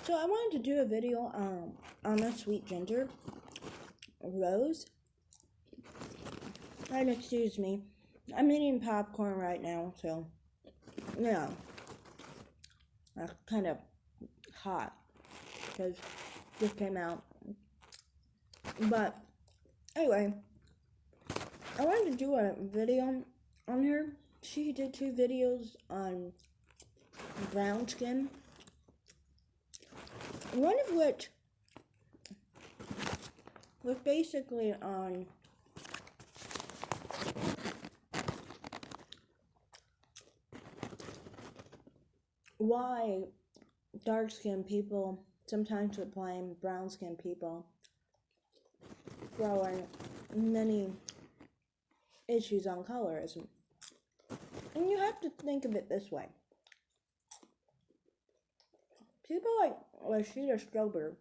So I wanted to do a video on a sweet ginger rose. And excuse me, I'm eating popcorn right now, so yeah, that's kind of hot because this came out. But anyway, I wanted to do a video on her. She did 2 videos on brown skin, one of which was basically on why dark-skinned people sometimes would blame brown-skinned people for many issues on colorism. And you have to think of it this way. People like Rashida Strober,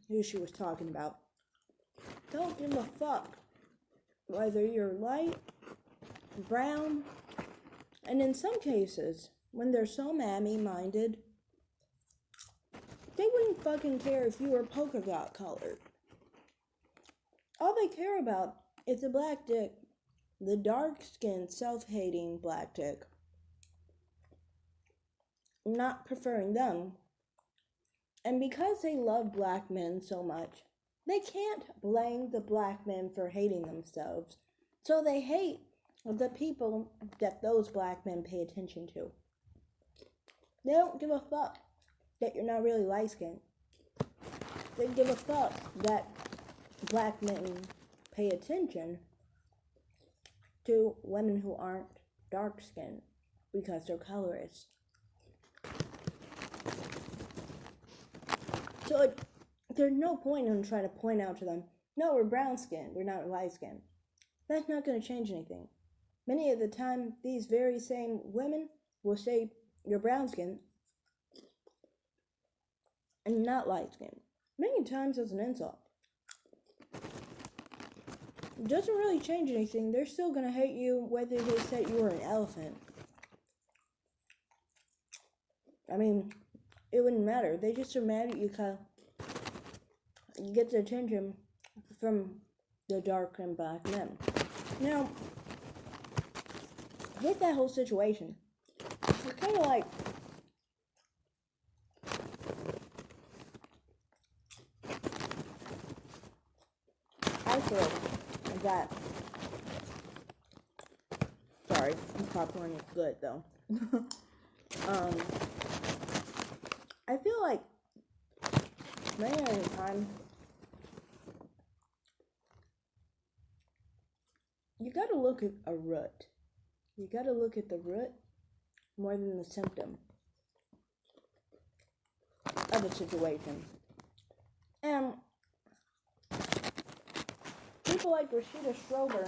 who she was talking about, don't give a fuck whether you're light, brown, and in some cases, when they're so mammy-minded, they wouldn't fucking care if you were polka dot colored. All they care about is the black dick, the dark-skinned, self-hating black dick, not preferring them. And because they love black men so much, they can't blame the black men for hating themselves. So they hate the people that those black men pay attention to. They don't give a fuck that you're not really light-skinned. They give a fuck that black men pay attention to women who aren't dark-skinned because they're colorists. So there's no point in trying to point out to them, no, we're brown-skinned, we're not light-skinned. That's not going to change anything. Many of the time, these very same women will say you're brown-skinned and not light-skinned. Many times as an insult. It doesn't really change anything. They're still going to hate you whether they said you were an elephant. I mean, it wouldn't matter. They just are mad at you because you get the attention from the dark and black men. Now, with that whole situation, it's kind of like I feel that. Sorry, popcorn is good though. I feel like many of the time you gotta look at a root. You gotta look at the root more than the symptom of a situation. And people like Rashida Strober,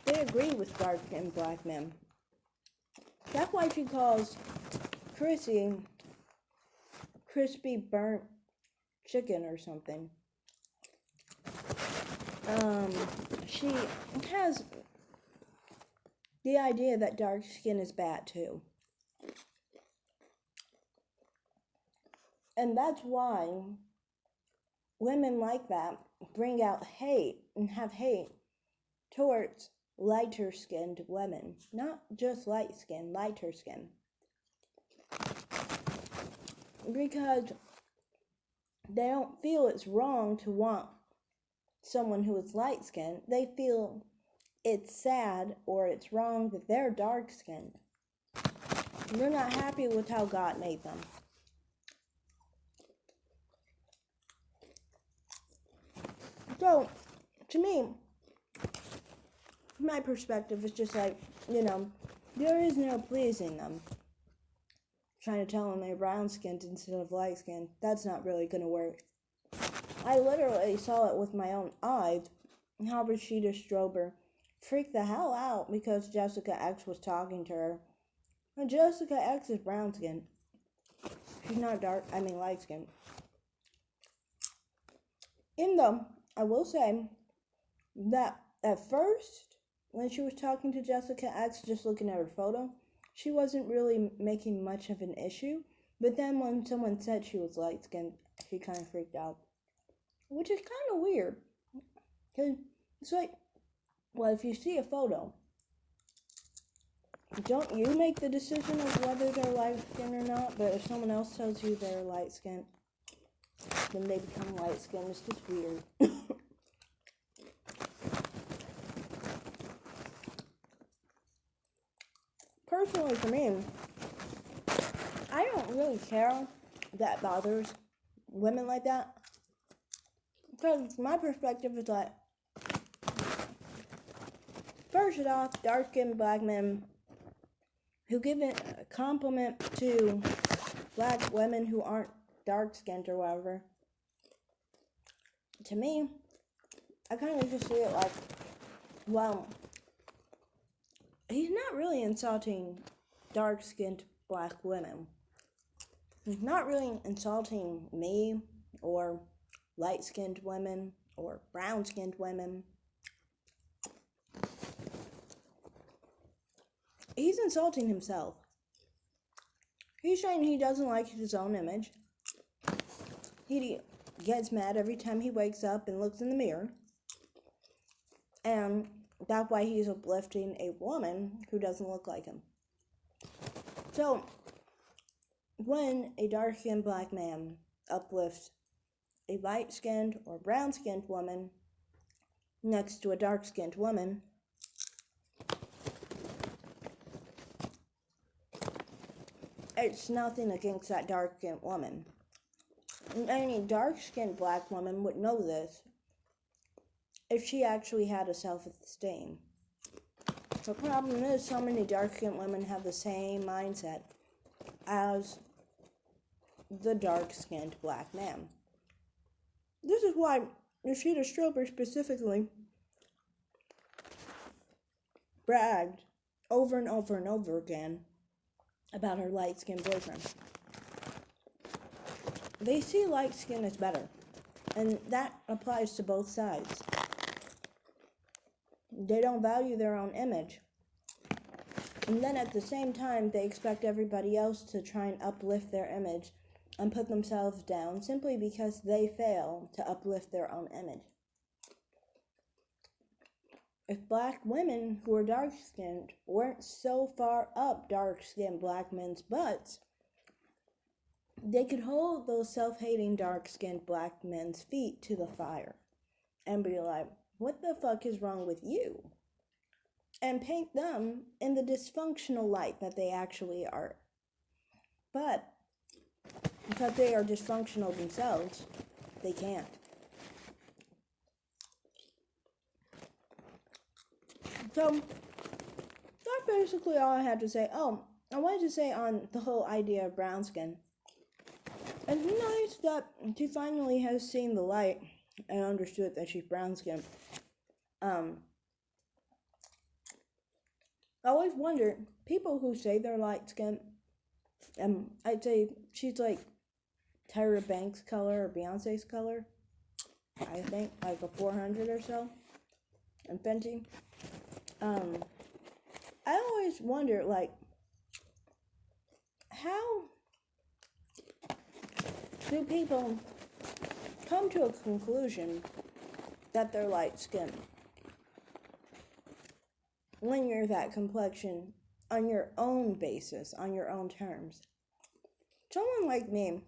they agree with dark-skinned black men. That's why she calls Chrissy crispy burnt chicken or something. She has the idea that dark skin is bad too. And that's why women like that bring out hate and have hate towards lighter skinned women. Not just light skin, lighter skin. Because they don't feel it's wrong to want someone who is light skinned. They feel it's sad or it's wrong that they're dark skinned. They're not happy with how God made them. So, to me, my perspective is just like, there is no pleasing them. Trying to tell them they're brown skinned instead of light skinned, that's not really going to work. I literally saw it with my own eyes, how Rashida Strober freaked the hell out because Jessica X was talking to her. And Jessica X is brown skinned. She's not light skinned. Even though, I will say that at first, when she was talking to Jessica X, just looking at her photo, she wasn't really making much of an issue. But then when someone said she was light skinned, she kind of freaked out. Which is kind of weird. Because it's like, well, if you see a photo, don't you make the decision of whether they're light skinned or not? But if someone else tells you they're light skinned, then they become light skinned. It's just weird. Personally, for me, I don't really care that bothers women like that. Because my perspective is like, first off, dark-skinned black men who give a compliment to black women who aren't dark-skinned or whatever. To me, I kind of just see it like, well, he's not really insulting dark-skinned black women. He's not really insulting me or light-skinned women or brown-skinned women. He's insulting himself. He's saying he doesn't like his own image. He gets mad every time he wakes up and looks in the mirror. And that's why he's uplifting a woman who doesn't look like him. So, when a dark-skinned black man uplifts a light-skinned or brown-skinned woman next to a dark-skinned woman, it's nothing against that dark-skinned woman. Any dark-skinned black woman would know this if she actually had a self-esteem. The problem is so many dark-skinned women have the same mindset as the dark-skinned black man. This is why Rashida Strober specifically bragged over and over and over again about her light-skinned boyfriend. They see light skin as better, and that applies to both sides. They don't value their own image. And then at the same time, they expect everybody else to try and uplift their image and put themselves down simply because they fail to uplift their own image. If black women who are dark-skinned weren't so far up dark-skinned black men's butts, they could hold those self-hating dark-skinned black men's feet to the fire and be like, what the fuck is wrong with you? And paint them in the dysfunctional light that they actually are. But because they are dysfunctional themselves, they can't. So, that's basically all I had to say. Oh, I wanted to say on the whole idea of brown skin. It's nice that she finally has seen the light and understood that she's brown skinned. I always wonder, people who say they're light skinned, I'd say she's like Tyra Banks' color or Beyonce's color. I think like a 400 or so in Fenty. I always wonder, like, how do people come to a conclusion that they're light skinned when you're that complexion on your own basis, on your own terms? Someone like me,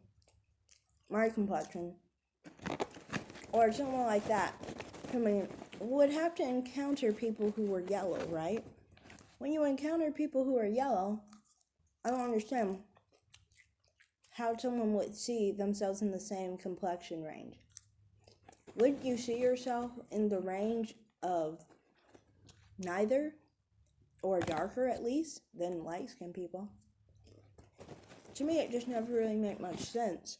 my complexion, or someone like that, I mean, would have to encounter people who were yellow, right? When you encounter people who are yellow, I don't understand how someone would see themselves in the same complexion range. Wouldn't you see yourself in the range of neither, or darker at least, than light-skinned people? To me, it just never really made much sense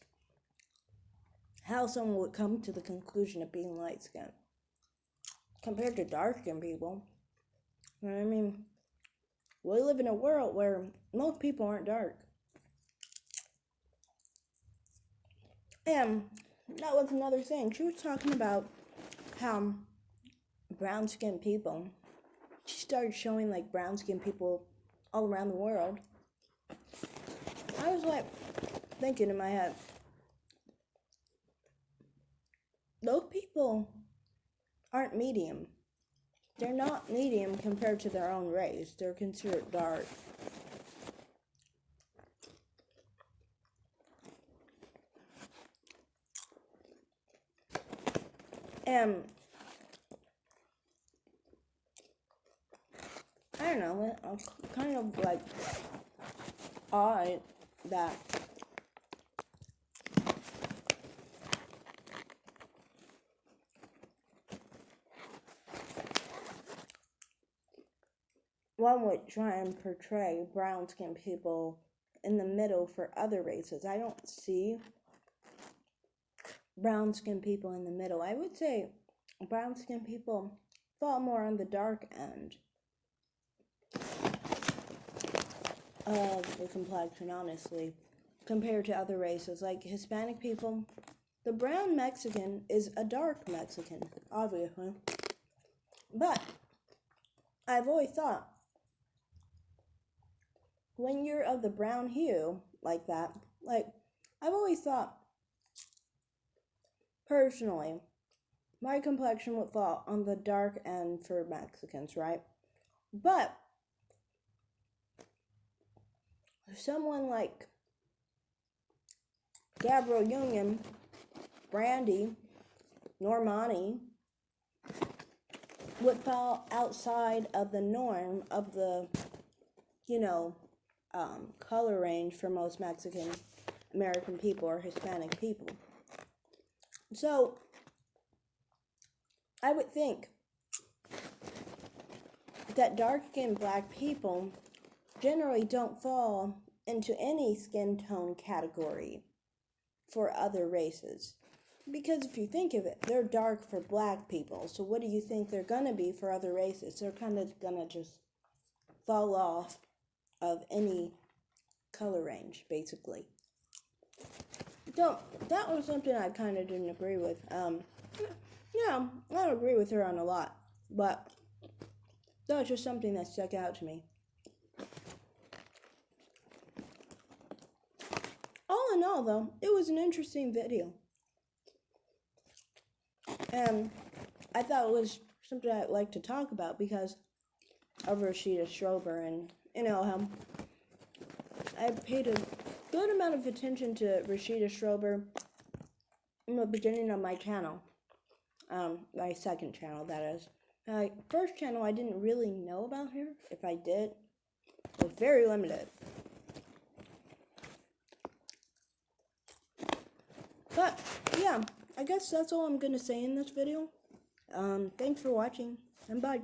how someone would come to the conclusion of being light-skinned compared to dark-skinned people. You know what I mean? We live in a world where most people aren't dark. And that was another thing. She was talking about how brown-skinned people, she started showing like brown-skinned people all around the world. I was like, thinking in my head, those people aren't medium. They're not medium compared to their own race. They're considered dark. And I don't know, I'm kind of like odd that one would try and portray brown-skinned people in the middle for other races. I don't see brown-skinned people in the middle. I would say brown-skinned people fall more on the dark end of the complexion, honestly, compared to other races. Like Hispanic people, the brown Mexican is a dark Mexican, obviously. But I've always thought, when you're of the brown hue like that, like, I've always thought, personally, my complexion would fall on the dark end for Mexicans, right? But someone like Gabrielle Union, Brandy, Normani would fall outside of the norm of the, color range for most Mexican American people or Hispanic people. So I would think that dark-skinned black people generally don't fall into any skin tone category for other races. Because if you think of it, they're dark for black people. So what do you think they're going to be for other races? They're kind of going to just fall off of any color range, basically. So that was something I kind of didn't agree with. I don't agree with her on a lot, but that was just something that stuck out to me. All in all, though, it was an interesting video. And I thought it was something I'd like to talk about because of Rashida Schrober, and how I paid a good amount of attention to Rashida Schrober in the beginning of my channel. My second channel, that is. My first channel, I didn't really know about her. If I did, it was very limited. But, yeah, I guess that's all I'm going to say in this video. Thanks for watching, and bye.